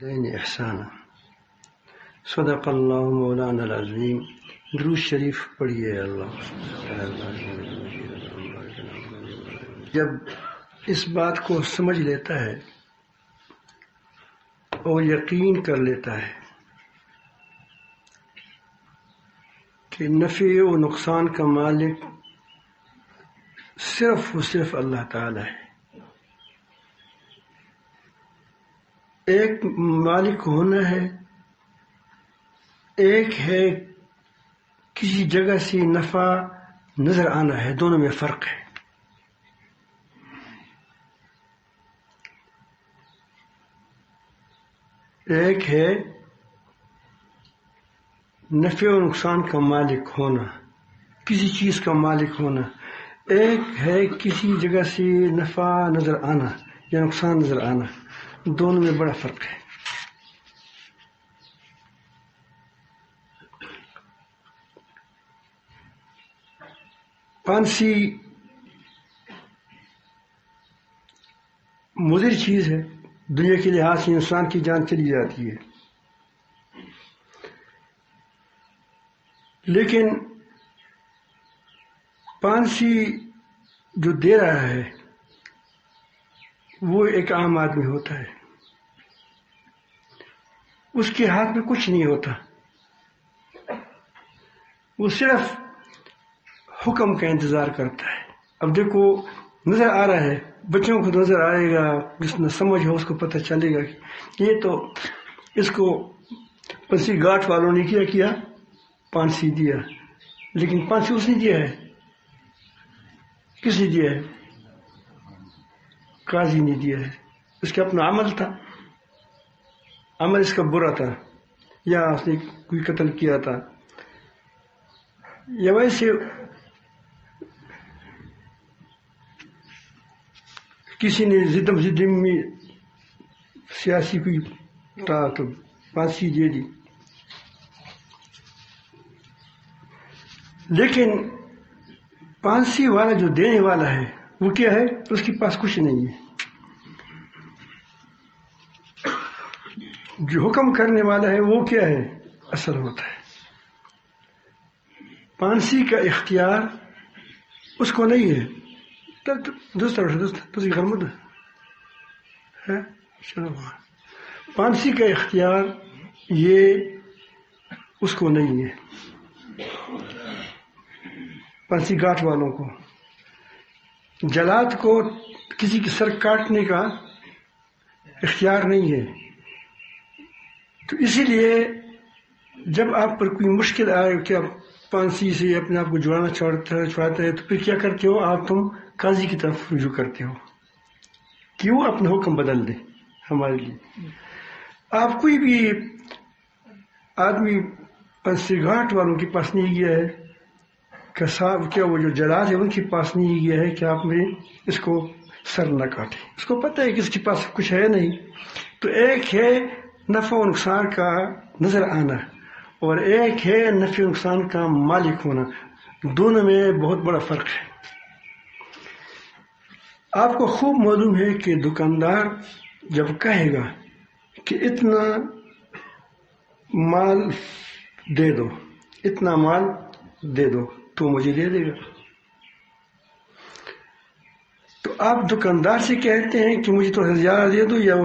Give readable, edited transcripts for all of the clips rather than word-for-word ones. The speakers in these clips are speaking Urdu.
دین احسانا صدق اللہ مولانا العظیم. درود شریف پڑھیے. اللہ جب اس بات کو سمجھ لیتا ہے اور یقین کر لیتا ہے کہ نفع و نقصان کا مالک صرف و صرف اللہ تعالی ہے. ایک مالک ہونا ہے، ایک ہے کسی جگہ سے نفع نظر آنا ہے. دونوں میں فرق ہے. ایک ہے نفع و نقصان کا مالک ہونا، کسی چیز کا مالک ہونا. ایک ہے کسی جگہ سے نفع نظر آنا یا نقصان نظر آنا. دونوں میں بڑا فرق ہے. پانسی مضر چیز ہے. دنیا کے لحاظ سے انسان کی جان چلی جاتی ہے، لیکن پانسی جو دے رہا ہے وہ ایک عام آدمی ہوتا ہے. اس کے ہاتھ میں کچھ نہیں ہوتا. وہ صرف حکم کا انتظار کرتا ہے. اب دیکھو نظر آ رہا ہے، بچوں کو نظر آئے گا، جس نے سمجھ ہو اس کو پتہ چلے گا کہ یہ تو اس کو پانسی گھاٹ والوں نے کیا پانسی دیا. لیکن پانسی اس نے دیا ہے. کس نے دیا ہے؟ قاضی نے دیا ہے. اس کا اپنا عمل تھا، عمل اس کا برا تھا، یا اس نے کوئی قتل کیا تھا، یا ویسے کسی نے زدم میں سیاسی کوئی تھا تو پانسی دے دی. لیکن پانسی والا جو دینے والا ہے وہ کیا ہے؟ اس کے پاس کچھ نہیں ہے. جو حکم کرنے والا ہے وہ کیا ہے؟ اصل ہوتا ہے. پانسی کا اختیار اس کو نہیں ہے. پانسی کا اختیار یہ اس کو نہیں ہے. پانسی گھاٹ والوں کو، جلاد کو کسی کی سر کاٹنے کا اختیار نہیں ہے. تو اسی لیے جب آپ پر کوئی مشکل آئے کہ آپ پانسی سے اپنے آپ کو جڑانا چاہتے ہیں تو پھر کیا کرتے ہو؟ آپ تم قاضی کی طرف رجوع کرتے ہو کہ وہ اپنا حکم بدل دے ہمارے لیے. آپ کوئی بھی آدمی پانسی گھاٹ والوں کے پاس نہیں گیا ہے کہ صاحب کیا وہ جو جلاد ہے ان کے پاس نہیں گیا ہے کہ آپ میرے اس کو سر نہ کاٹے. اس کو پتہ ہے کہ اس کے پاس کچھ ہے نہیں. تو ایک ہے نفع و نقصان کا نظر آنا اور ایک ہے نفع و نقصان کا مالک ہونا. دونوں میں بہت بڑا فرق ہے. آپ کو خوب معلوم ہے کہ دکاندار جب کہے گا کہ اتنا مال دے دو، اتنا مال دے دو، تو مجھے دے دے گا. تو آپ دکاندار سے کہتے ہیں کہ مجھے تھوڑا سا زیادہ دے دو، یا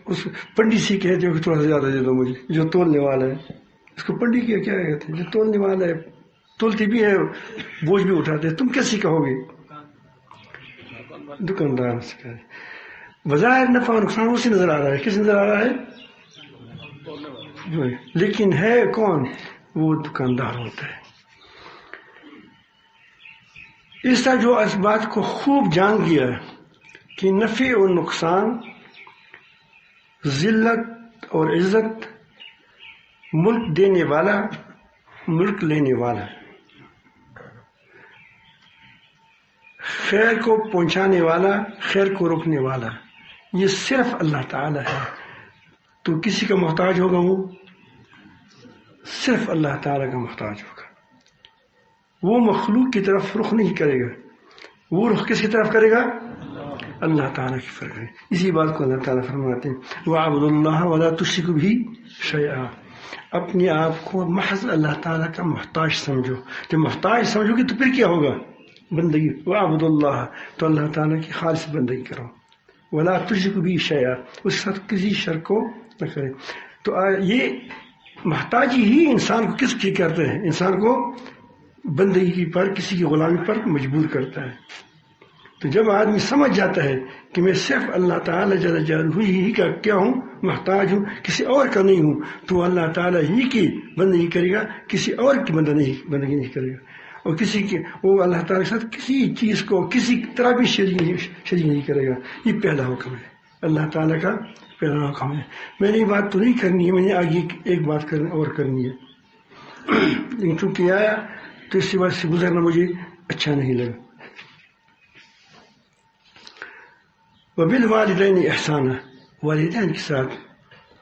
اس پنڈی سے کہتے ہو کہ تھوڑا سا زیادہ دے دو مجھے، جو تولنے والا ہے. اس کو پنڈی کیا کہتے ہیں؟ جو تولنے والا ہے، تولتے بھی ہے، بوجھ بھی اٹھاتے ہیں. تم کیسے کہو گے؟ دکاندار سے کہے. بظاہر نفع و نقصان اسی نظر آ رہا ہے. کس نظر آ رہا ہے؟ لیکن ہے کون؟ وہ دکاندار ہوتا ہے. اس طرح جو اس بات کو خوب جان گیا کہ نفع و نقصان، ذلت اور عزت، ملک دینے والا، ملک لینے والا، خیر کو پہنچانے والا، خیر کو روکنے والا، یہ صرف اللہ تعالی ہے. تو کسی کا محتاج ہوگا؟ وہ صرف اللہ تعالی کا محتاج ہوگا. وہ مخلوق کی طرف رخ نہیں کرے گا. وہ رخ کس کی طرف کرے گا؟ اللہ تعالیٰ کی فرق ہے. اسی بات کو اللہ تعالیٰ فرماتے ہیں وَاعْبُدُوا اللَّهَ وَلَا تُشْرِكُوا بِهِ شَيْئًا. اپنے آپ کو محض اللہ تعالیٰ کا محتاج سمجھو. جب محتاج سمجھو گے تو پھر کیا ہوگا؟ بندگی. وَاعْبُدُوا اللَّهَ، تو اللہ تعالیٰ کی خالص بندگی کرو. وَلَا تُشْرِكُوا بِهِ شَيْئًا، اس کے ساتھ کسی شرک کو نہ کرے. تو یہ محتاجی ہی انسان کو کس کی کرتے ہیں؟ انسان کو بندگی پر، کسی کی غلامی پر مجبور کرتا ہے. تو جب آدمی سمجھ جاتا ہے کہ میں صرف اللہ تعالیٰ جل جلالہ ہی کا کیا ہوں، محتاج ہوں، کسی اور کا نہیں ہوں، تو اللہ تعالیٰ ہی کی بندگی کرے گا، کسی اور کی بندگی نہیں کرے گا. اور کسی کے وہ اللہ تعالیٰ کے ساتھ کسی چیز کو کسی طرح بھی شریک نہیں کرے گا. یہ پہلا حکم ہے، اللہ تعالیٰ کا پہلا حکم ہے. میں نے یہ بات تو نہیں کرنی ہے، میں نے آگے ایک بات کرنی ہے، لیکن چونکہ آیا تو اس بات سے گزرنا مجھے اچھا نہیں لگا. وبالوالدین احسانا، والدین کے ساتھ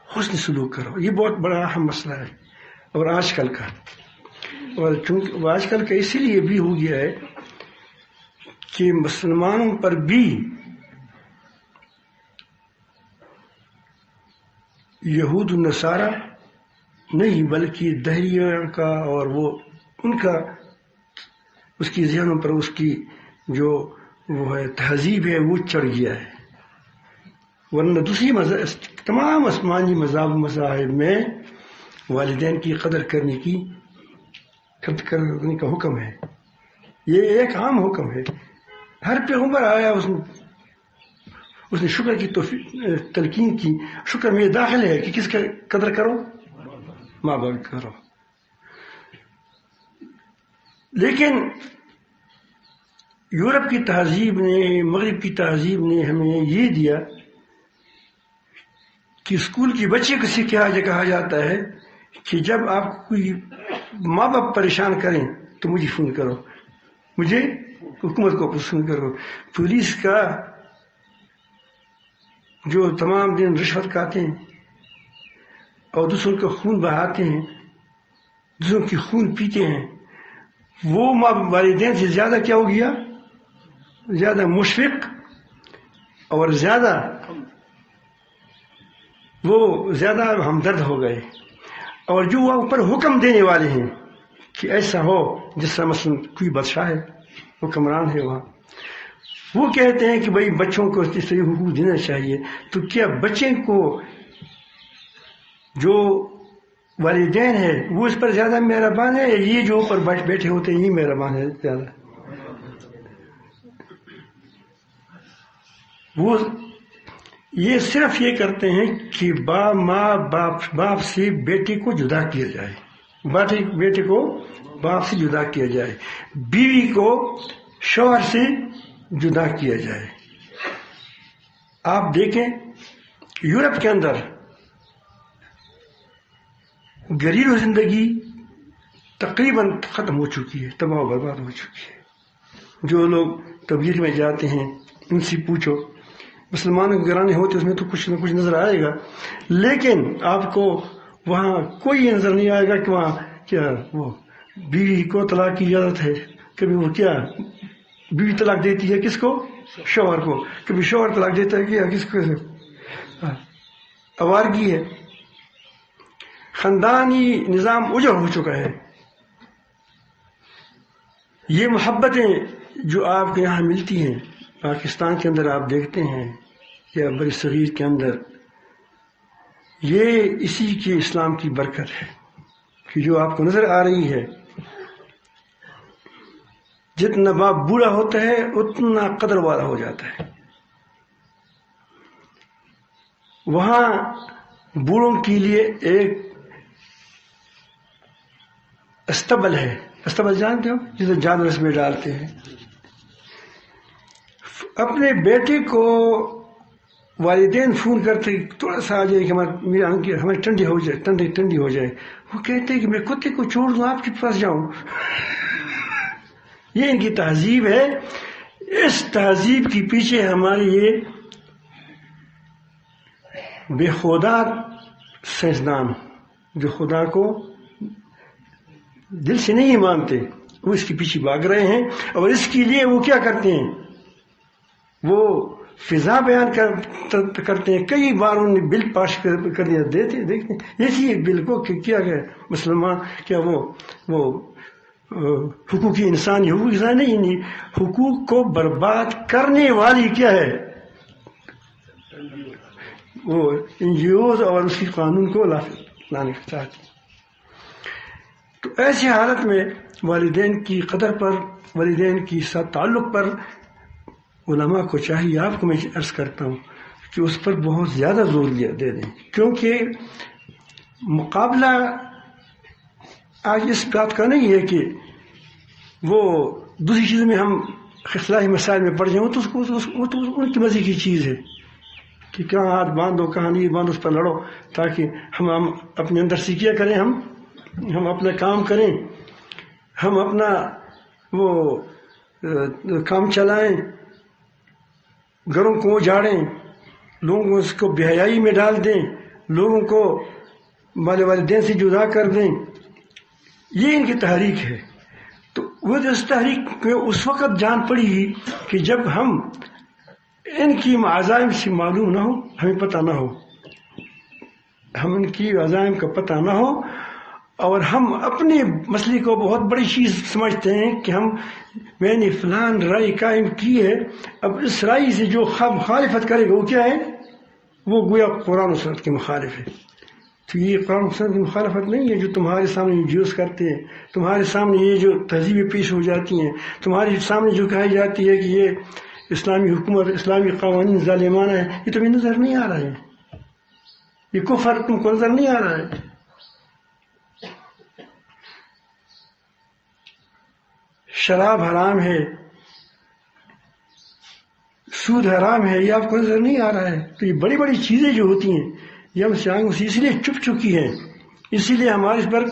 حسن سلوک کرو. یہ بہت بڑا اہم مسئلہ ہے اور آج کل کا، اور چونکہ آج کل کا اسی لیے بھی ہو گیا ہے کہ مسلمانوں پر بھی یہود النصارہ نہیں بلکہ دہریوں کا اور وہ ان کا اس کی ذہنوں پر اس کی جو وہ ہے تہذیب ہے وہ چڑھ گیا ہے. ورنہ دوسری تمام آسمانی مذاہب میں والدین کی قدر کرنے کا حکم ہے. یہ ایک عام حکم ہے. ہر پیغمبر آیا اس نے شکر کی تلقین کی. شکر میں یہ داخل ہے کہ کس کا قدر کرو؟ ماں باپ کرو. لیکن یورپ کی تہذیب نے، مغرب کی تہذیب نے ہمیں یہ دیا کہ اسکول کے بچے کو کہا جاتا ہے کہ جب آپ کوئی ماں باپ پریشان کریں تو مجھے فون کرو، مجھے حکومت کو فون کرو. پولیس کا جو تمام دن رشوت کھاتے ہیں اور دوسروں کا خون بہاتے ہیں، دوسروں کی خون پیتے ہیں، وہ والدین سے زیادہ کیا ہو گیا؟ زیادہ مشفق اور زیادہ ہمدرد ہو گئے. اور جو وہ اوپر حکم دینے والے ہیں کہ ایسا ہو، جس طرح مثلا کوئی بادشاہ ہے، حکمران ہے وہاں، وہ کہتے ہیں کہ بھائی بچوں کو اس طرح حقوق دینا چاہیے. تو کیا بچے کو جو والدین ہے وہ اس پر زیادہ مہربان ہے، یا یہ جو اوپر بیٹھے ہوتے ہیں یہ مہربان ہے زیادہ؟ وہ یہ صرف یہ کرتے ہیں کہ باپ سے بیٹے کو جدا کیا جائے، بیٹے کو باپ سے جدا کیا جائے، بیوی کو شوہر سے جدا کیا جائے. آپ دیکھیں یورپ کے اندر گھریلو زندگی تقریباً ختم ہو چکی ہے، تباہ و برباد ہو چکی ہے. جو لوگ تبلیغ میں جاتے ہیں ان سے پوچھو، مسلمانوں کے گھرانے ہوتے اس میں تو کچھ نہ کچھ نظر آئے گا، لیکن آپ کو وہاں کوئی نظر نہیں آئے گا کہ وہاں کیا وہ بیوی کو طلاق کی اجازت ہے. کبھی وہ کیا بیوی طلاق دیتی ہے کس کو؟ شوہر کو. کبھی شوہر طلاق دیتا ہے کیا کس کو؟ آوارگی ہے. خاندانی نظام اجڑ ہو چکا ہے. یہ محبتیں جو آپ کے یہاں ملتی ہیں پاکستان کے اندر آپ دیکھتے ہیں یا بر صغیر کے اندر، یہ اسی کے اسلام کی برکت ہے کہ جو آپ کو نظر آ رہی ہے. جتنا باپ بوڑھا ہوتا ہے اتنا قدر والا ہو جاتا ہے. وہاں بوڑھوں کے لیے ایک استبل ہے. استبل جانتے ہو؟ جسے جانور اس میں ڈالتے ہیں. اپنے بیٹے کو والدین فون کرتے تھوڑا سا آ جائے کہ ہمیں ٹھنڈی ہو جائے. وہ کہتے ہیں کہ میں کتے کو چھوڑ دوں آپ کے پاس جاؤں. یہ ان کی تہذیب ہے. اس تہذیب کے پیچھے ہماری یہ بے خدا سائنسدان جو خدا کو دل سے نہیں مانتے وہ اس کے پیچھے بھاگ رہے ہیں. اور اس کے لیے وہ کیا کرتے ہیں؟ وہ فضا بیان کرتے ہیں. کئی بار انہوں نے بل پاس کر دیا دیتے دیکھتے ہیں اسی ایک بل کو کہ کیا گیا مسلمان کیا وہ حقوق انسانی نہیں حقوق کو برباد کرنے والی کیا ہے وہ این جی اوز اور اس کی قانون کو لانے کا چاہتی. تو ایسی حالت میں والدین کی قدر پر والدین کی ساتھ تعلق پر علماء کو چاہیے آپ کو میں عرض کرتا ہوں کہ اس پر بہت زیادہ زور دے دیں کیونکہ مقابلہ آج اس بات کا نہیں ہے کہ وہ دوسری چیزوں میں ہم اخلاقی مسائل میں پڑ جائیں وہ تو ان کی مزے کی چیز ہے کہ کہاں ہاتھ باندھو کہاں نہیں باندھو اس پر لڑو تاکہ ہم اپنے اندر سے کیا کریں ہم اپنا کام کریں ہم اپنا وہ کام چلائیں گھروں کو اجاڑیں لوگوں کو اس کو بے حیائی میں ڈال دیں لوگوں کو والدین سے جدا کر دیں یہ ان کی تحریک ہے. تو وہ اس تحریک میں اس وقت جان پڑی کہ جب ہم ان کی عزائم سے معلوم نہ ہو ہمیں پتہ نہ ہو ہم ان کی عزائم کا پتہ نہ ہو اور ہم اپنے مسئلے کو بہت بڑی چیز سمجھتے ہیں کہ میں نے فلان رائے قائم کی ہے اب اس رائے سے جو مخالفت کرے گا وہ کیا ہے وہ گویا قرآن و سنت کے مخالف ہے. تو یہ قرآن و سنت کی مخالفت نہیں ہے جو تمہارے سامنے جوز کرتے ہیں تمہارے سامنے یہ جو تہذیبیں پیش ہو جاتی ہیں تمہارے سامنے جو کہی جاتی ہے کہ یہ اسلامی حکومت اسلامی قوانین ظالمانہ ہے یہ تمہیں نظر نہیں آ رہا ہے یہ کفر تم کو نظر نہیں آ رہا ہے. شراب حرام ہے سود حرام ہے یہ آپ کو نظر نہیں آ رہا ہے. تو یہ بڑی بڑی چیزیں جو ہوتی ہیں یہ ہم سے آنکھوں سے اس لیے چھپ چکی ہیں اسی لیے ہمارے اس پر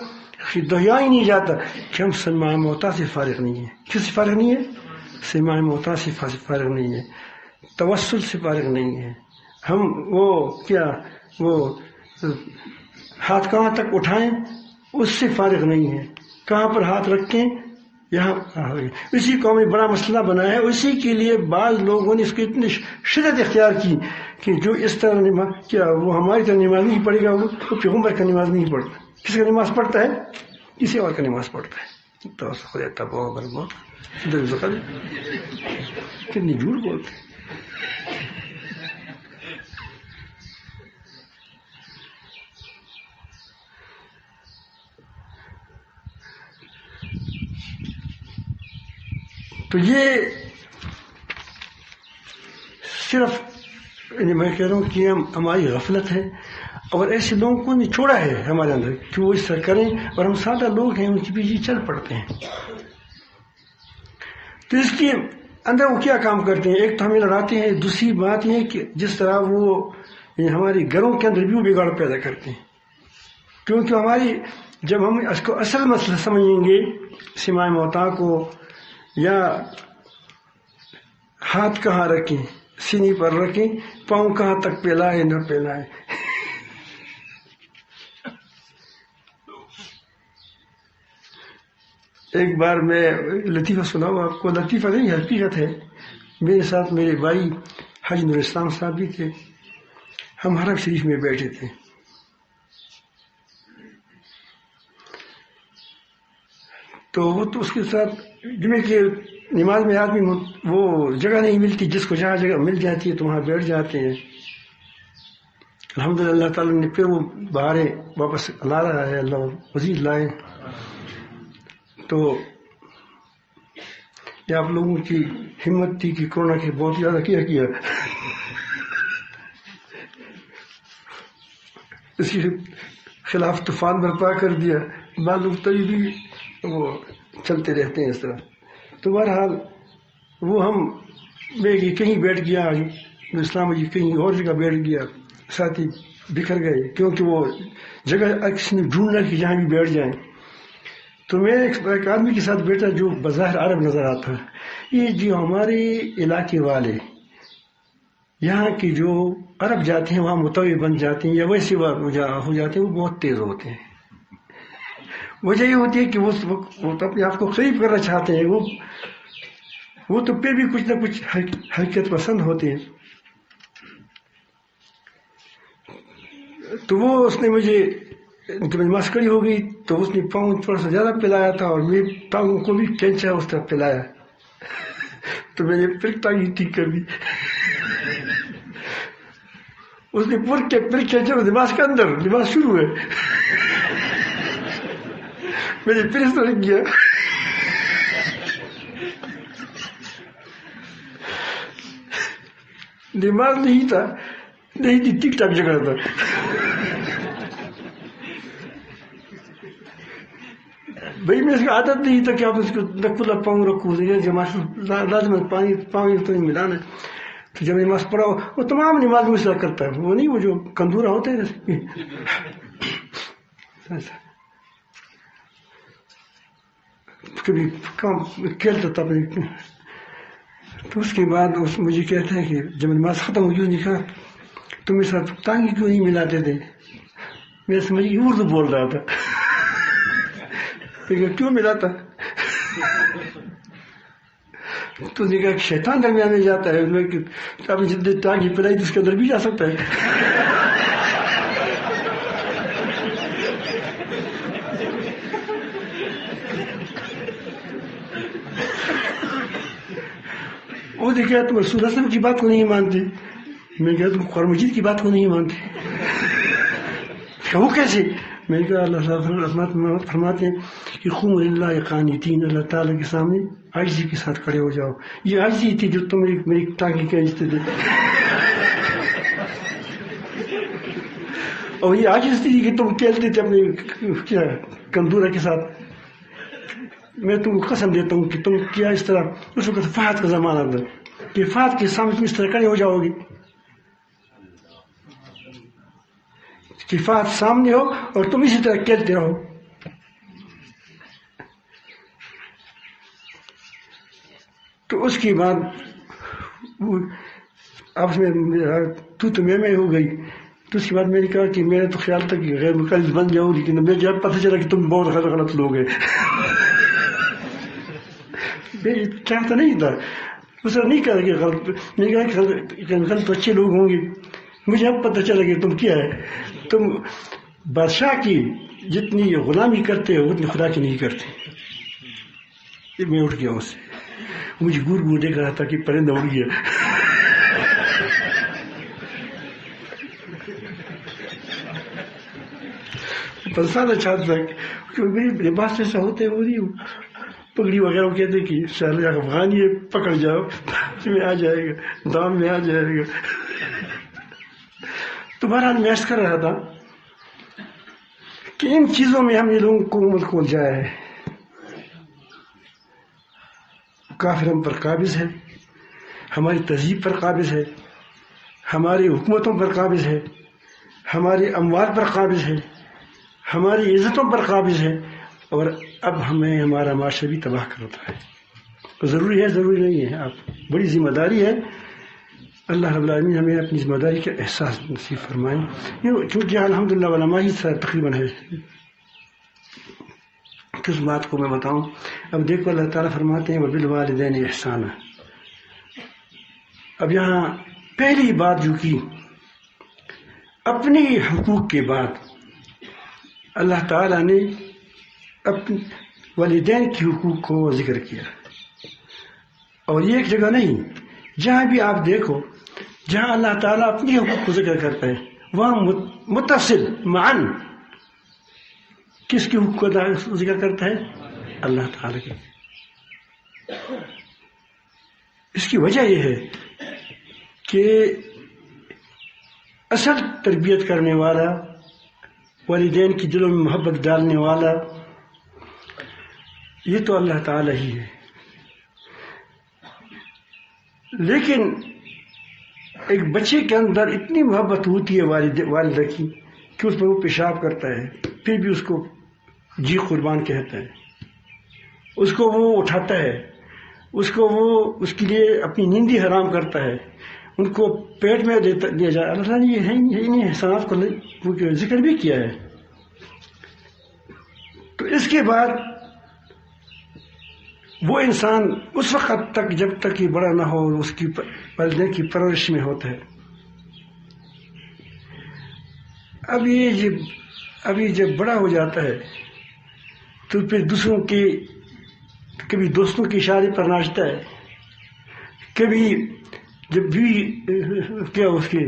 دہیا ہی نہیں جاتا کہ ہم سماع موتا سے فارغ نہیں ہیں. کس سے فارغ نہیں ہے سماع موتا سے فارغ نہیں ہے توسل سے فارغ نہیں ہے ہم وہ ہاتھ کہاں تک اٹھائیں اس سے فارغ نہیں ہے کہاں پر ہاتھ رکھیں یہاں اسی کو ہمیں بڑا مسئلہ بنایا ہے. اسی کے لیے بعض لوگوں نے اس کی اتنی شدت اختیار کی کہ جو اس طرح وہ ہماری طرح نماز نہیں پڑھے گا وہ پیغمبر کا نماز نہیں پڑھتا. کس کا نماز پڑھتا ہے کسی اور کا نماز پڑھتا ہے. تو کتنی جھوٹ بولتے ہیں. تو یہ صرف میں کہہ رہا ہوں کہ ہماری غفلت ہے اور ایسے لوگوں کو نہیں چھوڑا ہے ہمارے اندر کہ وہ اس طرح کریں اور ہم سادہ لوگ ہیں ان کے پیچھے چل پڑتے ہیں. تو اس کے اندر وہ کیا کام کرتے ہیں ایک تو ہمیں لڑاتے ہیں دوسری بات یہ کہ جس طرح وہ ہمارے گھروں کے اندر بھی وہ بگاڑ پیدا کرتے ہیں کیونکہ ہماری جب ہم اس کو اصل مسئلہ سمجھیں گے سماع موتا کو یا ہاتھ کہاں رکھیں سینے پر رکھیں پاؤں کہاں تک پھیلائے نہ پھیلائے. ایک بار میں لطیفہ سناؤں آپ کو لطیفہ نہیں حقیقت ہے میرے ساتھ میرے بھائی حاجی نور اسلام صاحب بھی تھے ہم حرم شریف میں بیٹھے تھے تو وہ تو اس کے ساتھ جمعے کے نماز میں آدمی وہ جگہ نہیں ملتی جس کو جہاں جگہ مل جاتی ہے تو وہاں بیٹھ جاتے ہیں. الحمدللہ اللہ تعالیٰ نے پھر وہ بہارے واپس لا رہا ہے اللہ مزید لائیں. تو یہ آپ لوگوں کی ہمت تھی کہ کورونا کے بہت زیادہ کیا اسی خلاف طوفان برپا کر دیا. بعض لوگ تبھی بھی وہ چلتے رہتے ہیں اس طرح. تو بہرحال وہ ہم کہیں بیٹھ گیا اسلام جی کہیں اور جگہ بیٹھ گیا ساتھی بکھر گئے کیونکہ وہ جگہ کسی نے ڈھونڈنا کہ جہاں بھی بیٹھ جائیں. تو میں ایک آدمی کے ساتھ بیٹھا جو بظاہر عرب نظر آتا ہے. یہ جو ہمارے علاقے والے یہاں کے جو عرب جاتے ہیں وہاں متوی بن جاتے ہیں یا ویسے ہو جاتے ہیں وہ بہت تیز ہوتے ہیں. وجہ یہ ہوتی ہے کہ وہ تو اپنے آپ کو قریب کرنا چاہتے ہیں وہ تو پھر بھی کچھ نہ کچھ حقیقت پسند ہوتے ہیں تو وہ اس نے مجھے جب نماز کھڑی ہو گئی تو اس نے پاؤں تھوڑا سا زیادہ پلایا تھا اور میرے ٹانگوں کو بھی کھینچا اس طرح پلایا، تو میں نے پھر ٹانگیں ٹھیک کر دی. اس نے پھر کھینچا نماز کے اندر، نماز شروع ہے. میں نے پھر اس طرح کیا. نماز نہیں تھا، نہیں تھی، ٹک ٹاک جگہ تھا. بھائی میں اس کی عادت نہیں تھا کہ آپ اس کو نقلا پاؤں رکھو، لازم پانی تو نہیں ملانا. تو جب نماز پڑھا وہ تمام نماز میں اس طرح کرتا ہے، وہ نہیں وہ جو کندورا ہوتے ہیں کبھی کام کھیلتا تھا. تو اس کے بعد مجھے کہتے ہیں کہ جب نماز ختم ہوئی اس نے کہا تم میرے ساتھ ٹانگیں کیوں نہیں ملاتے تھے؟ میں سمجھ اردو بول رہا تھا. کیوں ملاتا؟ تو نے کہا شیطان درمیان میں جاتا ہے، آپ نے جتنے ٹانگیں پلائی تو اس کے اندر بھی جا سکتا ہے. وہ نے کہا تم رسول اللہ کی بات کو نہیں مانتے. میں نے کہا تم قرآن مجید کی بات کو نہیں مانتے. وہ کیسے؟ میں نے کہا اللہ فرماتے ہیں کہ قوموا للہ قانتین، اللہ تعالیٰ کے سامنے عاجزی کے ساتھ کھڑے ہو جاؤ. یہ عاجزی تھی جو تم میری ٹانگیں کھینچتے تھے، اور یہ عاجزی تھی کہ تم کھیلتے تھے اپنے کیا کندورا کے ساتھ. میں تم کو قسم دیتا ہوں کہ تم کیا اس طرح اس وقت فہد کا زمانہ تھا کہ فہد کے سامنے تم اس طرح کھڑے ہو جاؤ گے کہ فہد سامنے ہو اور تم اسی طرح کھیلتے رہو. تو اس کے بعد آپس میں تو میں ہو گئی. تو اس کے بعد میں نے کہا کہ میرا تو خیال تھا کہ غیر مقلد بن جاؤ، لیکن مجھے جب پتہ چلا کہ تم بہت غلط لوگ ہیں. چاہتا نہیں تھا اس طرح نہیں کہا کہ غلط، میں نے کہا کہ غلط اچھے لوگ ہوں گے. مجھے اب پتہ چلا کہ تم کیا ہے، تم بادشاہ کی جتنی غلامی کرتے ہو اتنی خدا کی نہیں کرتے. میں اٹھ گیا اس سے، مجھے گور گور دیکھ رہا تھا کہ پرندہ اڑ گیا. پرساد اچھا تھا کہ میرے لباس ایسا ہوتے ہیں، وہ نہیں پگڑی وغیرہ کہتے کہ شہر افغانی ہے پکڑ جاؤ میں آ جائے گا، دام میں آ جائے گا. تو بہرحال میں کر رہا تھا کہ ان چیزوں میں ہم یہ لوگوں کو ملک کو جایا ہے. کافر ہم پر قابض ہے، ہماری تہذیب پر قابض ہے، ہماری حکومتوں پر قابض ہے، ہمارے اموال پر قابض ہے، ہماری عزتوں پر قابض ہے، اور اب ہمیں ہمارا معاشرہ بھی تباہ کرتا ہے. ضروری ہے، ضروری نہیں ہے، آپ بڑی ذمہ داری ہے. اللہ رب العالمین ہمیں اپنی ذمہ داری کا احساس نصیب فرمائیں. چونکہ الحمدللہ علماء ہی تقریباً ہے، کس بات کو میں بتاؤں. اب دیکھو اللہ تعالیٰ فرماتے ہیں وبالوالدین احسانا. اب یہاں پہلی بات جو کی اپنے حقوق کے بعد اللہ تعالیٰ نے اپنے والدین کے حقوق کو ذکر کیا. اور یہ ایک جگہ نہیں، جہاں بھی آپ دیکھو جہاں اللہ تعالیٰ اپنے حقوق کو ذکر کرتا ہے وہاں متصل معاً کس کے حقوق کو ذکر کرتا ہے؟ اللہ تعالیٰ کے. اس کی وجہ یہ ہے کہ اصل تربیت کرنے والا، والدین کی دلوں میں محبت ڈالنے والا یہ تو اللہ تعالیٰ ہی ہے. لیکن ایک بچے کے اندر اتنی محبت ہوتی ہے والدہ کی کہ اس پر وہ پیشاب کرتا ہے پھر بھی اس کو جی قربان کہتا ہے، اس کو وہ اٹھاتا ہے، اس کو وہ اس کے لیے اپنی نیندی حرام کرتا ہے، ان کو پیٹ میں دیا جائے. اللہ تعالیٰ نے انہیں احسانات کو ذکر بھی کیا ہے. تو اس کے بعد وہ انسان اس وقت تک جب تک یہ بڑا نہ ہو اس کی والدین کی پرورش میں ہوتا ہے. اب یہ جب بڑا ہو جاتا ہے تو پھر دوسروں کے کبھی دوستوں کے اشارے پر ناچتا ہے، کبھی جب بھی کیا اس کے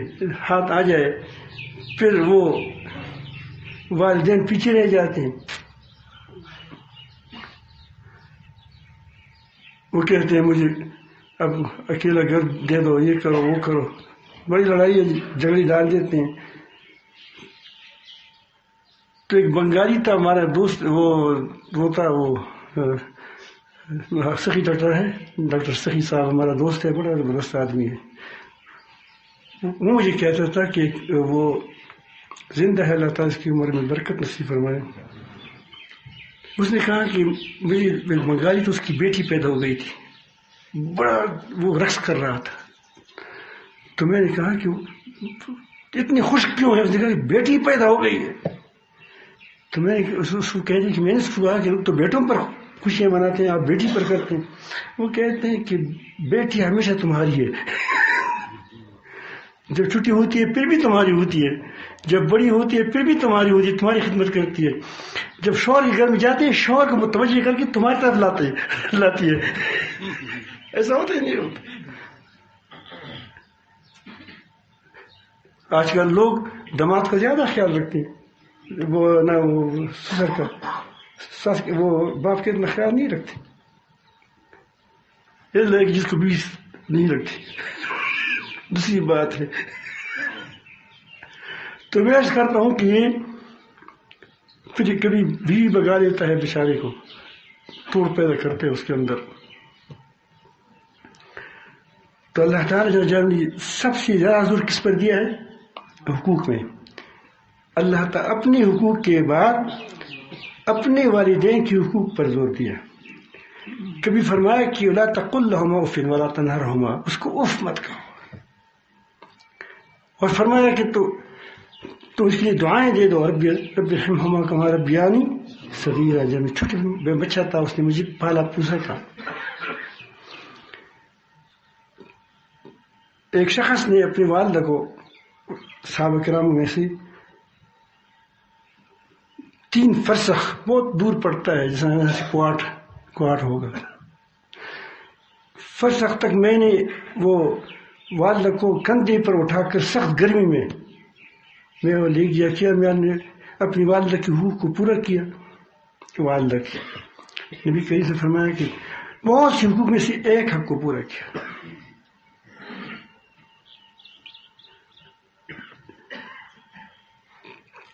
ہاتھ آ جائے پھر وہ والدین پیچھے رہ جاتے ہیں، وہ کہتے ہیں مجھے اب اکیلا گھر دے دو، یہ کرو وہ کرو، بڑی لڑائی جھگڑی ڈال دیتے ہیں۔ تو ایک بنگالی تھا ہمارا دوست، وہ تھا سخی ڈاکٹر ہے، ڈاکٹر سخی صاحب ہمارا دوست ہے، بڑا زبردست آدمی ہے۔ وہ مجھے کہتا تھا کہ وہ زندہ ہے، اللہ تعالیٰ اس کی عمر میں برکت نصیب فرمائے۔ اس نے کہا کہ میری بنگالی تو اس کی بیٹی پیدا ہو گئی تھی، بڑا وہ رقص کر رہا تھا، تو میں نے کہا کہ اتنی خوش کیوں ہے؟ اس نے کہا کہ بیٹی پیدا ہو گئی ہے۔ تو میں نے اس کو کہہ دیا کہ میں نے اس کو کہا کہ لوگ تو بیٹوں پر خوشیاں مناتے ہیں، آپ بیٹی پر کرتے ہیں۔ وہ کہتے ہیں کہ بیٹی ہمیشہ تمہاری ہے، جب چھٹی ہوتی ہے پھر بھی تمہاری ہوتی ہے، جب بڑی ہوتی ہے پھر بھی تمہاری ہوتی ہے، تمہاری خدمت کرتی ہے، جب شوہر کے گھر میں جاتے ہیں شوہر کو متوجہ کر کے تمہاری طرف لاتی ہے۔ ایسا ہوتا ہی نہیں ہوتا۔ آج کل لوگ داماد کا زیادہ خیال رکھتے ہیں، وہ نہ وہ سسر کا، ساس وہ باپ کے اتنا خیال نہیں رکھتے، یہ جس کو بھی نہیں رکھتی دوسری بات ہے۔ تو میں عرض کرتا ہوں کہ یہ پھر کبھی بیوی بگا دیتا ہے بیچارے کو، توڑ پیدا کرتے ہیں اس کے اندر۔ تو اللہ تعالیٰ نے سب سے زیادہ زور کس پر دیا ہے؟ حقوق میں۔ اللہ تعالیٰ اپنے حقوق کے بعد اپنے والدین کے حقوق پر زور دیا۔ کبھی فرمایا کہ لا تقل لهما اف ولا تنهرهما، اس کو اف مت کہو، اور فرمایا کہ تو اس کے لیے دعائیں دے دو، رب ارحمهما كما ربياني صغيرا، جب میں چھوٹا بچہ تھا اس نے مجھے پالا پوسا تھا۔ ایک شخص نے اپنی والدہ کو صحابہ کرام میں سے 3 فرسخ بہت دور پڑتا ہے، جیسے کوارٹ ہوگا، فرسخ تک میں نے وہ والدہ کو کندھے پر اٹھا کر سخت گرمی میں وہ لے گیا کیا، میں نے اپنی والدہ کے حقوق کو پورا کیا۔ والدہ کی نبی کریم سے فرمایا کہ بہت سے حقوق میں سے ایک حق کو پورا کیا۔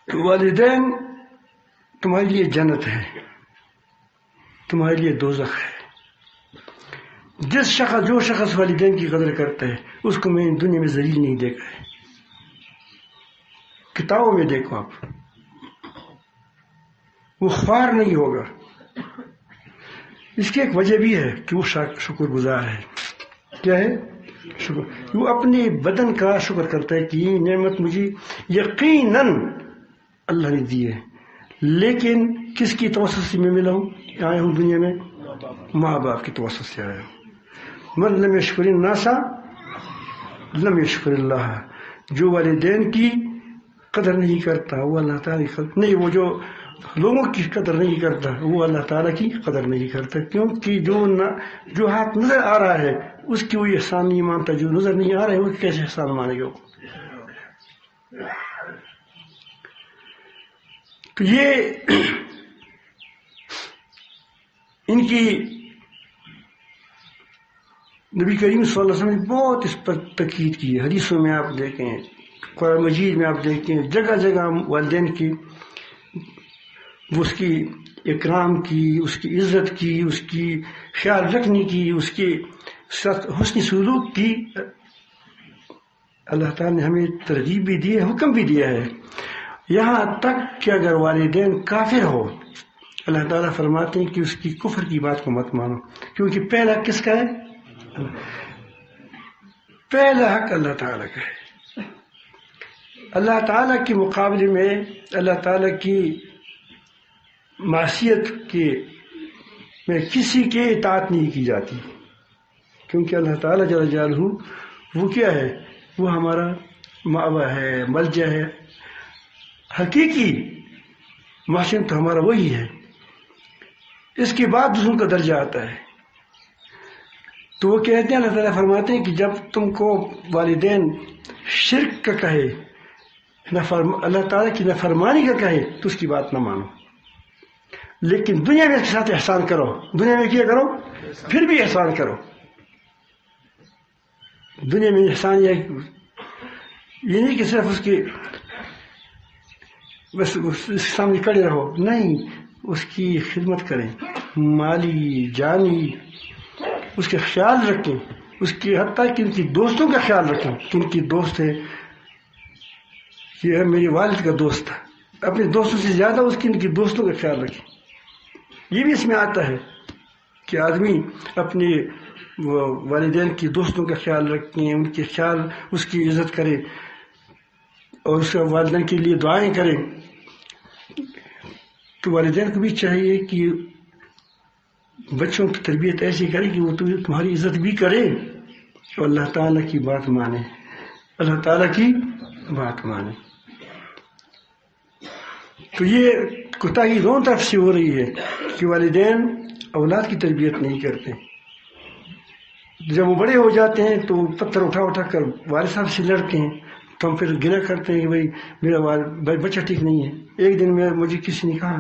تو والدین تمہارے لیے جنت ہے، تمہارے لیے دوزخ ہے۔ جو شخص والدین کی قدر کرتا ہے اس کو میں دنیا میں ذلیل نہیں دیکھا ہے۔ کتابوں میں دیکھو آپ، وہ خوار نہیں ہوگا۔ اس کی ایک وجہ بھی ہے کہ وہ شکر گزار ہے۔ کیا ہے؟ شکر۔ وہ اپنے بدن کا شکر کرتا ہے کہ یہ نعمت مجھے یقیناً اللہ نے دی ہے، لیکن کس کی توسط سے میں ملا ہوں، آیا ہوں دنیا میں؟ ماں باپ کی توسط سے آیا ہوں۔ من لم یشکر الناس لم یشکر اللہ، جو والدین کی قدر نہیں کرتا وہ اللہ تعالیٰ کی قدر نہیں، وہ جو لوگوں کی قدر نہیں کرتا وہ اللہ تعالیٰ کی قدر نہیں کرتا، کیونکہ جو ہاتھ نظر آ رہا ہے اس کی وہ احسان نہیں مانتا، جو نظر نہیں آ رہا ہے وہ کیسے احسان مانے گا؟ تو یہ ان کی نبی کریم صلی اللہ علیہ وسلم نے بہت اس پر تاکید کی ہے۔ حدیثوں میں آپ دیکھیں، قرآن مجید میں آپ دیکھیں، جگہ جگہ والدین کی اس کی اکرام کی، اس کی عزت کی، اس کی خیال رکھنے کی، اس کے ساتھ حسن سلوک کی اللہ تعالیٰ نے ہمیں ترغیب بھی دی ہے، حکم بھی دیا ہے۔ یہاں تک کہ اگر والدین کافر ہو اللہ تعالیٰ فرماتے ہیں کہ اس کی کفر کی بات کو مت مانو، کیونکہ پہلا کس کا ہے؟ پہلا حق اللہ تعالیٰ کا ہے۔ اللہ تعالیٰ کے مقابلے میں اللہ تعالیٰ کی معصیت کے میں کسی کے اطاعت نہیں کی جاتی، کیونکہ اللہ تعالیٰ جل جلالہ وہ کیا ہے؟ وہ ہمارا مأویٰ ہے، ملجأ ہے، حقیقی محسن تو ہمارا وہی ہے. اس کے بعد دوسروں کا درجہ آتا ہے. تو وہ کہتے ہیں، اللہ تعالیٰ فرماتے ہیں کہ جب تم کو والدین شرک کا کہے، اللہ تعالیٰ کی نافرمانی کا کہے تو اس کی بات نہ مانو، لیکن دنیا میں اس کے ساتھ احسان کرو. دنیا میں کیا کرو؟ پھر بھی احسان کرو. دنیا میں احسان یہ نہیں کہ صرف اس کی بس اس کے سامنے کھڑے رہو، نہیں، اس کی خدمت کریں، مالی جانی اس کا خیال رکھیں، اس کی حتیٰ کہ ان کی دوستوں کا خیال رکھیں کہ ان کی دوست ہے، یہ میرے والد کا دوست تھا. اپنے دوستوں سے زیادہ اس کی ان کی دوستوں کا خیال رکھیں. یہ بھی اس میں آتا ہے کہ آدمی اپنے والدین کی دوستوں کا خیال رکھیں، ان کے خیال، اس کی عزت کرے اور اس کے والدین کے لیے دعائیں کریں. تو والدین کو بھی چاہیے کہ بچوں کی تربیت ایسی کرے کہ وہ تمہاری عزت بھی کرے اور اللہ تعالیٰ کی بات مانے، اللہ تعالیٰ کی بات مانے. تو یہ کوتاہی دونوں طرف سے ہو رہی ہے کہ والدین اولاد کی تربیت نہیں کرتے. جب وہ بڑے ہو جاتے ہیں تو پتھر اٹھا کر والد صاحب سے لڑتے ہیں، تو ہم پھر گناہ کرتے ہیں کہ بھائی میرا بچہ ٹھیک نہیں ہے. ایک دن مجھے کسی نے کہا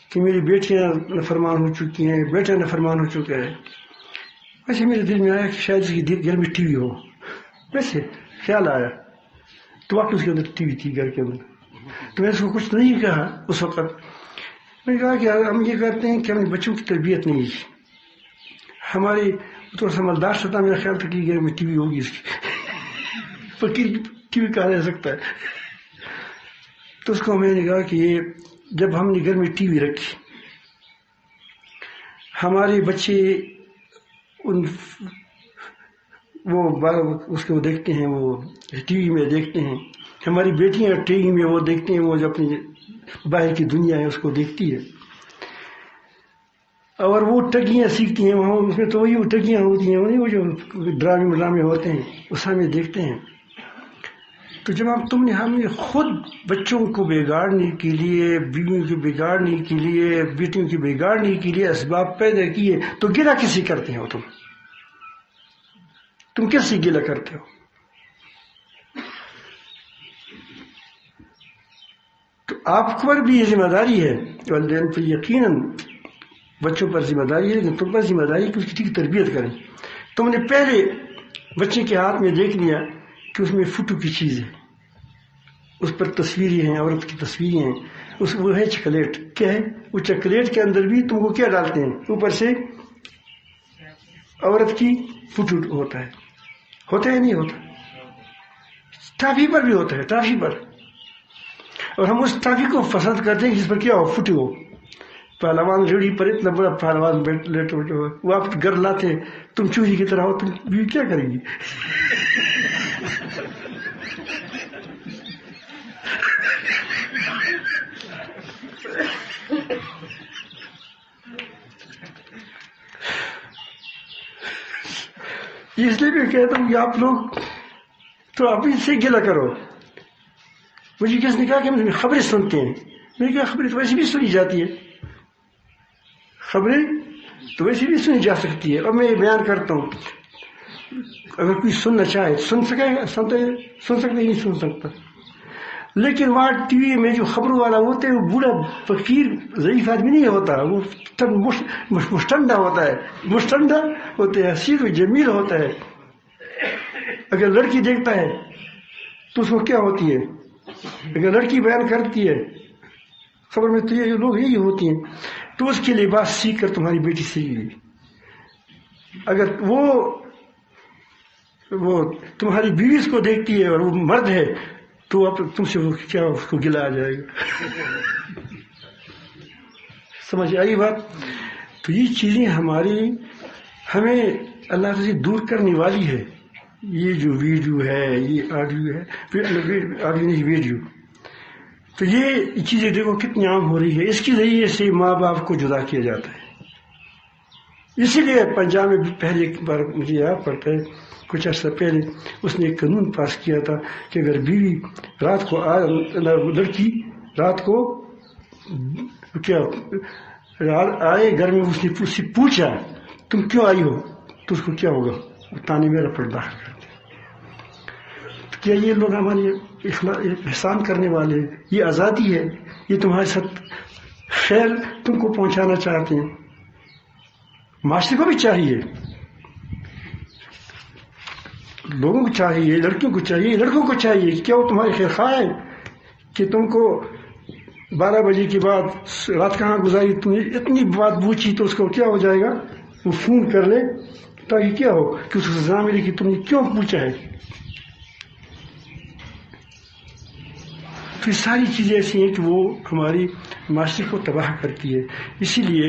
کہ میری بیٹیاں نافرمان ہو چکی ہیں، بیٹا نافرمان ہو چکا ہے. ویسے میرے دل میں آیا کہ شاید اس کی گھر میں ٹی وی ہو، ویسے خیال آیا تو واقعی اس کے اندر ٹی وی تھی گھر کے اندر. تو میں اس کو کچھ نہیں کہا اس وقت. میں نے کہا کہ ہم یہ کرتے ہیں کہ ہم نے بچوں کی تربیت نہیں کی. ہماری تو سمجھدار سطح میرا خیال تھا کہ گھر میں ٹی وی ہوگی اس کی، فقیر ٹی وی کہا جا سکتا ہے. تو اس کو میں نے کہا کہ یہ جب ہم نے گھر میں ٹی وی رکھی، ہمارے بچے اس کو دیکھتے ہیں، وہ ٹی وی میں دیکھتے ہیں. ہماری بیٹیاں ٹی وی میں وہ دیکھتے ہیں، وہ جو اپنی باہر کی دنیا ہے اس کو دیکھتی ہے، اور وہ ٹگیاں سیکھتی ہیں وہاں. اس میں تو وہی وہ ٹگیاں ہوتی ہیں، وہ جو ڈرامے ہوتے ہیں اس میں دیکھتے ہیں. تو جب ہم نے خود بچوں کو بگاڑنے کے لیے، بیویوں کو بگاڑنے کے لیے، بیٹیوں کو بگاڑنے کے لیے اسباب پیدا کیے، تو گلہ کسی کرتے ہو؟ تم کس سے گلہ کرتے ہو؟ تو آپ پر بھی یہ ذمہ داری ہے، والدین پر یقیناً بچوں پر ذمہ داری ہے، لیکن تم پر ذمہ داری ہے کہ اس کی ٹھیک تربیت کریں. تم نے پہلے بچے کے ہاتھ میں دیکھ لیا کہ اس میں فوٹو کی چیز ہے، اس پر تصویریں ہیں، عورت کی تصویریں ہیں، وہ ہے چاکلیٹ. کیا ہے وہ چاکلیٹ کے اندر بھی تم کو کیا ڈالتے ہیں؟ اوپر سے عورت کی فوٹو ہوتا ہے نہیں ہوتا؟ ٹافی پر بھی ہوتا ہے، ٹافی پر. اور ہم اس ٹافی کو پسند کرتے ہیں جس پر کیا ہو؟ فوٹو ہو. پہلوان ریڑھی پر اتنا بڑا پہلوان لیٹو وہ آپ گھر لاتے، تم چوہی کی طرح ہو، تم بیوی کیا کرے گی؟ اس لیے میں کہتا ہوں کہ آپ لوگ تو ابھی سے گلہ کرو. مجھے کس نے کہا کہ ہم خبریں سنتے ہیں. میں نے کہا خبریں تو ویسے بھی سنی جاتی ہے، خبریں تو ویسے بھی سنی جا سکتی ہے. اور میں یہ بیان کرتا ہوں، اگر کوئی سننا چاہے سن سکے گا، سن سکتے نہیں سن سکتا. لیکن وہاں ٹی وی میں جو خبروں والا ہوتا ہے وہ بوڑھا فقیر ضعیف آدمی نہیں ہوتا، وہ مشٹنڈا ہوتا ہے، مشٹنڈا ہوتے ہیں، حسین و جمیل ہوتا ہے. اگر لڑکی دیکھتا ہے تو اس کو کیا ہوتی ہے؟ اگر لڑکی بیان کرتی ہے خبر میں تو یہ لوگ یہی ہوتی ہیں، تو اس کے لباس سیکھ کر تمہاری بیٹی سیکھ گئی. اگر وہ تمہاری بیوی اس کو دیکھتی ہے اور وہ مرد ہے تو اب تم سے کیا اس کو گلہ آ جائے گا. سمجھ آئی بات؟ تو یہ چیزیں ہمیں اللہ سے دور کرنے والی ہے. یہ جو ویڈیو ہے، یہ آڈیو ہے، آڈیو نہیں ویڈیو، تو یہ چیزیں دیکھو کتنی عام ہو رہی ہے. اس کے ذریعے سے ماں باپ کو جدا کیا جاتا ہے. اسی لیے پنجاب میں پہلے بار مجھے یاد پڑتا ہے کچھ عرصہ پہلے اس نے ایک قانون پاس کیا تھا کہ اگر بیوی رات کو لڑکی رات کو کیا آئے گھر میں، اس نے پوچھا تم کیوں آئی ہو، تو اس کو کیا ہوگا، تانے میرا پر داخل کر دیا۔ کیا یہ لوگ ہمارے احسان کرنے والے، یہ آزادی ہے، یہ تمہارے ساتھ خیر تم کو پہنچانا چاہتے ہیں؟ معاشرے کو بھی چاہیے، لوگوں کو چاہیے، لڑکیوں کو چاہیے، لڑکوں کو چاہیے، کیا وہ تمہارے خیر خواہ ہے کہ تم کو 12 بجے کے بعد رات کہاں گزاری، تم نے اتنی بات پوچھی تو اس کو کیا ہو جائے گا، وہ فون کر لے تاکہ کیا ہو کہ اس کو سزا ملے کہ تم نے کیوں پوچھا ہے۔ تو یہ ساری چیزیں ایسی ہیں کہ وہ ہماری معاشرے کو تباہ کرتی ہے۔ اسی لیے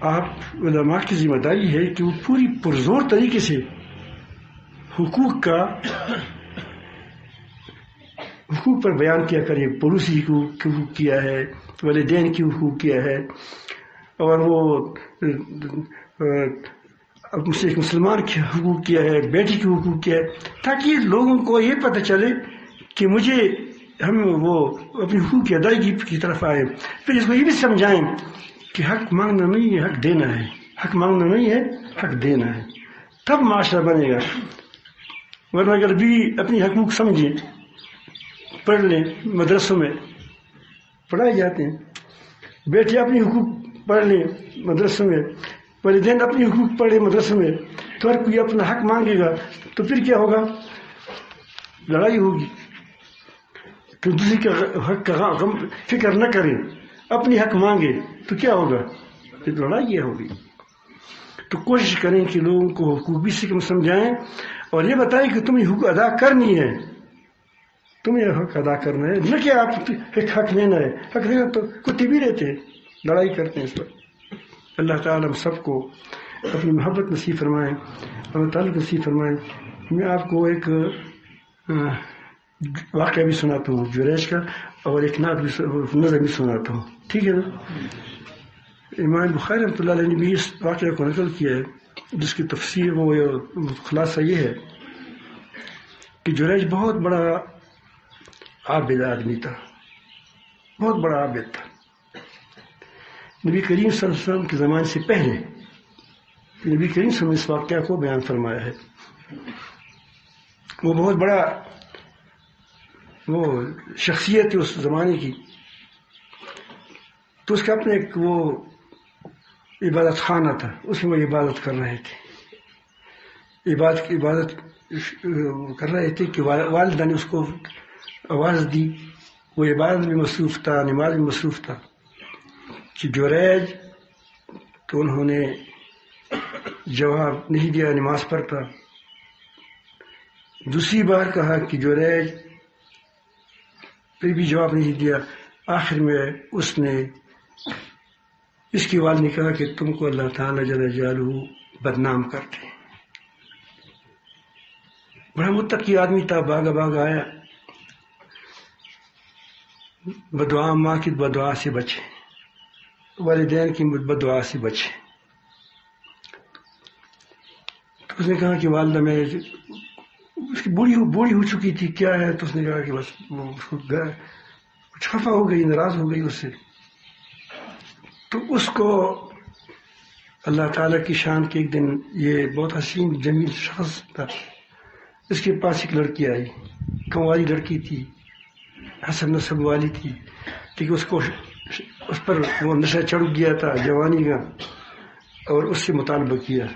آپ علماء کی ذمہ داری ہے کہ وہ پوری پرزور طریقے سے حقوق پر بیان کیا کرے، پڑوسی کی حقوق کیا ہے، والدین کی حقوق کیا ہے، اور وہ مسلمان کے حقوق کیا ہے، بیٹی کے حقوق کیا ہے، تاکہ لوگوں کو یہ پتہ چلے کہ ہم وہ اپنی حقوق کی ادائیگی کی طرف آئے۔ پھر اس کو یہ بھی سمجھائیں کہ حق مانگنا نہیں ہے، حق دینا ہے، حق مانگنا نہیں ہے، حق دینا ہے، تب معاشرہ بنے گا۔ ورنہ اگر بھی اپنی حقوق سمجھیں، پڑھ لیں، مدرسوں میں پڑھائے جاتے ہیں، بیٹے اپنی حقوق پڑھ لیں مدرسوں میں، والدین اپنی حقوق پڑھ لیں مدرسوں میں، تو ہر کوئی اپنا حق مانگے گا، تو پھر کیا ہوگا، لڑائی ہوگی۔ تو دوسری کے حق کا فکر نہ کریں، اپنی حق مانگے تو کیا ہوگا، پھر لڑائی یہ ہوگی۔ تو کوشش کریں کہ لوگوں کو حقوق بھی سمجھائیں اور یہ بتائیں کہ تمہیں حقوق ادا کرنی ہے، تمہیں حق ادا کرنا ہے، نہ کہ آپ حق لینا ہے۔ حق لینا تو کتے بھی رہتے ہیں، لڑائی کرتے ہیں اس پر۔ اللہ تعالیٰ ہم سب کو اپنی محبت نصیب فرمائیں، اللہ تعالیٰ نصیب فرمائیں۔ میں آپ کو ایک واقعہ بھی سناتا ہوں جریج کا، اور ایک نظر بھی سناتا ہوں، ٹھیک ہے نا؟ امام بخاری رحمۃ اللہ علیہ نے بھی اس واقعہ کو نقل کیا ہے، جس کی تفسیر خلاصہ یہ ہے کہ جریج بہت بڑا عابد آدمی تھا، بہت بڑا عابد تھا۔ نبی کریم صلی اللہ علیہ وسلم کے زمانے سے پہلے نبی کریم صلی اللہ علیہ وسلم نے اس واقعہ کو بیان فرمایا ہے۔ وہ بہت بڑا وہ شخصیت ہے اس زمانے کی، تو اس کا اپنے ایک وہ عبادت خانہ تھا، اس میں وہ عبادت کر رہے تھے، عبادت کر رہے تھے کہ والدہ نے اس کو آواز دی، وہ عبادت میں مصروف تھا، نماز میں مصروف تھا کہ جریج، تو انہوں نے جواب نہیں دیا، نماز پڑھتا۔ دوسری بار کہا کہ جریج، پھر بھی جواب نہیں دیا۔ آخر میں اس نے اس کی والد نے کہا کہ تم کو اللہ تعالیٰ جل جلالہ بدنام کرتے ہیں۔ بڑا متقی آدمی تھا، بھاگا بھاگا آیا، بدعا، ماں کی بدعا سے بچے، والدین کی بدعا سے بچے۔ تو اس نے کہا کہ والدہ میں اس کی بوڑھی ہو چکی تھی، کیا ہے؟ تو اس نے کہا کہ بس کچھ خفا ہو گئی، ناراض ہو گئی اس سے۔ تو اس کو اللہ تعالیٰ کی شان کے ایک دن، یہ بہت حسین جمیل شخص تھا، اس کے پاس ایک لڑکی آئی، کنواری لڑکی تھی، حسن نسب والی تھی، کیونکہ اس پر وہ نشہ چڑھ گیا تھا جوانی کا، اور اس سے مطالبہ کیا،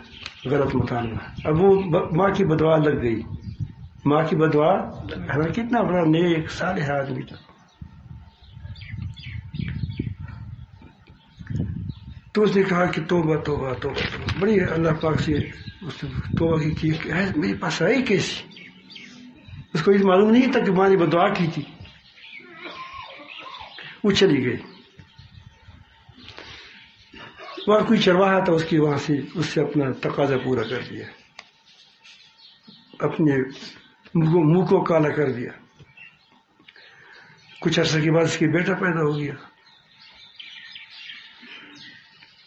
غلط مطالبہ۔ اب وہ ماں کی بدعا لگ گئی، ماں کی بدعا، حالانکہ کتنا بڑا نیک صالح آدمی تھا۔ تو اس نے کہا کہ توبہ توبہ توبہ، بڑی اللہ پاک سے اس نے توبہ کی کہ میرے پاس آئی کیسی؟ اس کو یہ معلوم نہیں تھا کہ ماں نے بدعا کی تھی۔ وہ چلی گئی، وہاں کوئی چرواہا تھا، اس کی وہاں سے اس سے اپنا تقاضا پورا کر دیا، اپنے منہ کو کالا کر دیا۔ کچھ عرصے کے بعد اس کے بیٹا پیدا ہو گیا،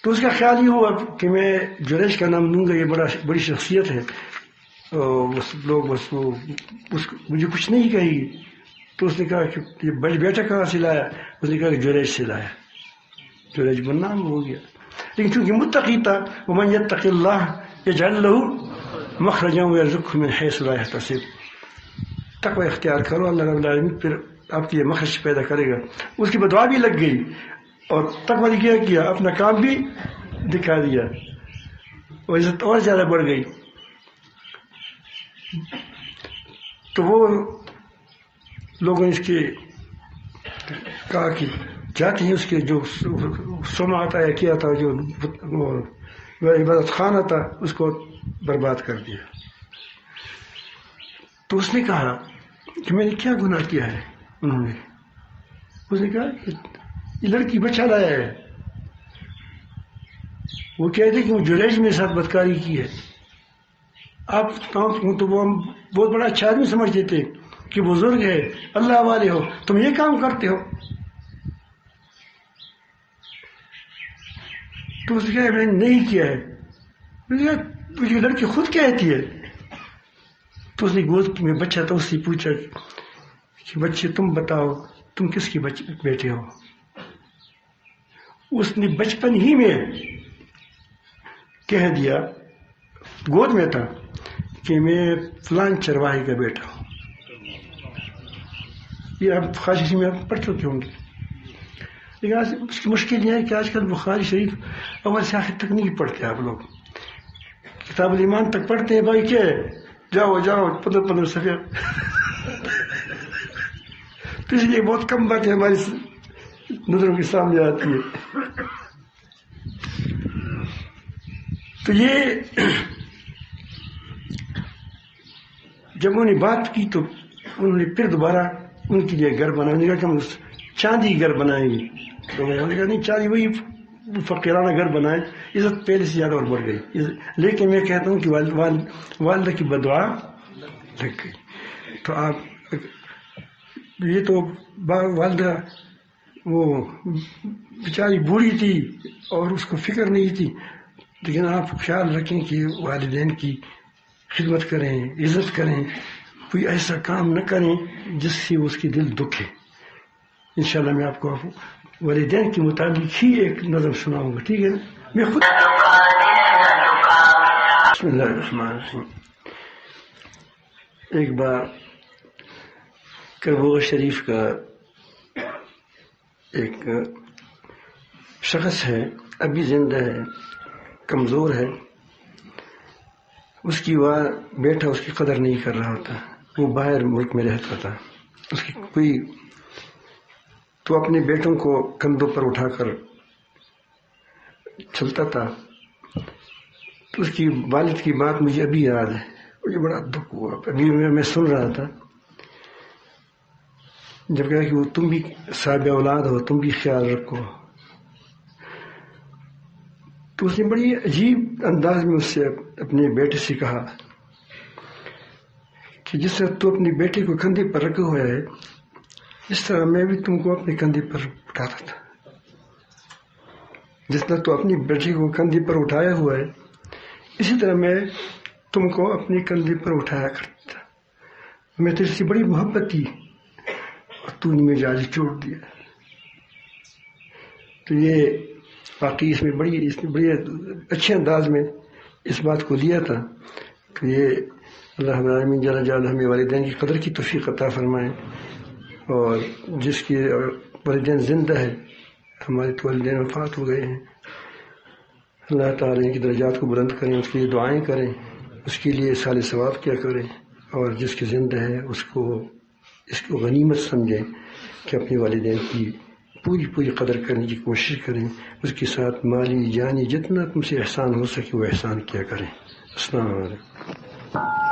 تو اس کا خیال یہ ہوا کہ میں جریج کا نام لوں گا، یہ بڑی شخصیت ہے، لوگ بس وہ مجھے کچھ نہیں کہی. تو اس نے کہا کہ یہ بیٹا کہاں سے لایا؟ اس نے کہا کہ جریج سے لایا. جریج بن نام ہو گیا. لیکن چونکہ متقی تھا، ومن یتق اللہ یجعل لہ مخرجا ویرزقہ من حیث لا یحتسب. تقوی اختیار کرو، اللہ رب العالمین پھر آپ کے لیے مخرج پیدا کرے گا. اس کی بدعا بھی لگ گئی اور تقوی نے کیا اپنا کام بھی دکھا دیا اور عزت اور زیادہ بڑھ گئی. تو وہ لوگوں نے اس کے کہا کہ جاتے ہیں اس کے جو سونا آتا ہے کیا تھا، جو عبادت خانہ تھا، اس کو برباد کر دیا. تو اس نے کہا کہ میں نے کیا گناہ کیا ہے؟ اس نے کہا کہ یہ لڑکی بچہ لایا ہے. وہ کہتے کہ وہ جریج میرے ساتھ بدکاری کی ہے. آپ تو وہ بہت بڑا اچھا آدمی سمجھتے تھے کہ بزرگ ہے، اللہ والے ہو، تم یہ کام کرتے ہو. تو اس نے کہا میں نے نہیں کیا ہے. یہ لڑکی خود کہتی ہے. تو اس نے گود میں بچہ تھا، اس سے پوچھا کہ بچے تم بتاؤ تم کس کے بیٹے ہو؟ اس نے بچپن ہی میں کہہ دیا، گود میں تھا، کہ میں فلان چرواہے کا بیٹا ہوں. یہ آپ خاصی میں آپ پڑھ چکے ہوں گے. لیکن آج اس کی مشکل یہ ہے کہ آج کل بخاری شریف اول سے آخر تک نہیں پڑھتے. آپ لوگ کتاب الایمان تک پڑھتے ہیں، بھائی کیا ہے، جاؤ 15 صفحے. تو اس لیے بہت کم باتیں ہماری نظروں کے سامنے آتی ہے. تو یہ جب انہوں نے بات کی تو انہوں نے پھر دوبارہ ان کے لیے گھر بنانے کا کہ ہم چاندی گھر بنائیں گے. تو میں نے کہا نہیں، چاندی وہی فقیرانہ گھر بنائے. عزت پہلے سے زیادہ اور بڑھ گئی. لیکن میں کہتا ہوں کہ والدہ کی بدعا لگ گئی. تو آپ یہ تو والدہ وہ بیچاری بوڑھی تھی اور اس کو فکر نہیں تھی، لیکن آپ خیال رکھیں کہ والدین کی خدمت کریں، عزت کریں، کوئی ایسا کام نہ کریں جس سے اس کی دل دکھے. انشاءاللہ میں آپ کو والدین کے مطابق ہی ایک نظم سناؤں گا، ٹھیک ہے نا؟ میں خود بسم اللہ الرحمن الرحیم. ایک بار کربوغ شریف کا ایک شخص ہے، ابھی زندہ ہے، کمزور ہے. اس کی بیٹا اس کی قدر نہیں کر رہا تھا. وہ باہر ملک میں رہتا تھا. اس کی کوئی تو اپنے بیٹوں کو کندھوں پر اٹھا کر چلتا تھا. تو اس کی والد کی بات مجھے ابھی یاد ہے. مجھے بڑا دکھ ہوا. ابھی میں سن رہا تھا جب کہا کہ وہ تم بھی صاحب اولاد ہو، تم بھی خیال رکھو. تو اس نے بڑی عجیب انداز میں اس سے اپنے بیٹے سے کہا کہ جس طرح تو اپنے بیٹے کو کندھے پر رکھا ہوا ہے، اس طرح میں بھی تم کو اپنے کندھے پر اٹھاتا تھا. جس طرح تو اپنی بیٹے کو کندھے پر اٹھایا ہوا ہے، اسی طرح میں تم کو اپنے کندھے پر اٹھایا کرتا تھا. میں تجھ سے بڑی محبت تھی اور تو نے مجھے آج چھوڑ دیا. تو یہ باقی اس نے بڑی اچھے انداز میں اس بات کو لیا تھا کہ یہ اللہ رب العالمین جل جلالہ ہمیں والدین کی قدر کی توفیق عطا فرمائے. اور جس کے والدین زندہ ہے، ہمارے تو والدین وفات ہو گئے ہیں، اللہ تعالیٰ ان کی درجات کو بلند کریں، اس کے لیے دعائیں کریں، اس کے لیے سال ثواب کیا کریں. اور جس کے زندہ ہے اس کو غنیمت سمجھیں کہ اپنے والدین کی پوری قدر کرنے کی کوشش کریں. اس کے ساتھ مالی جانی جتنا تم سے احسان ہو سکے وہ احسان کیا کریں. السلام علیکم.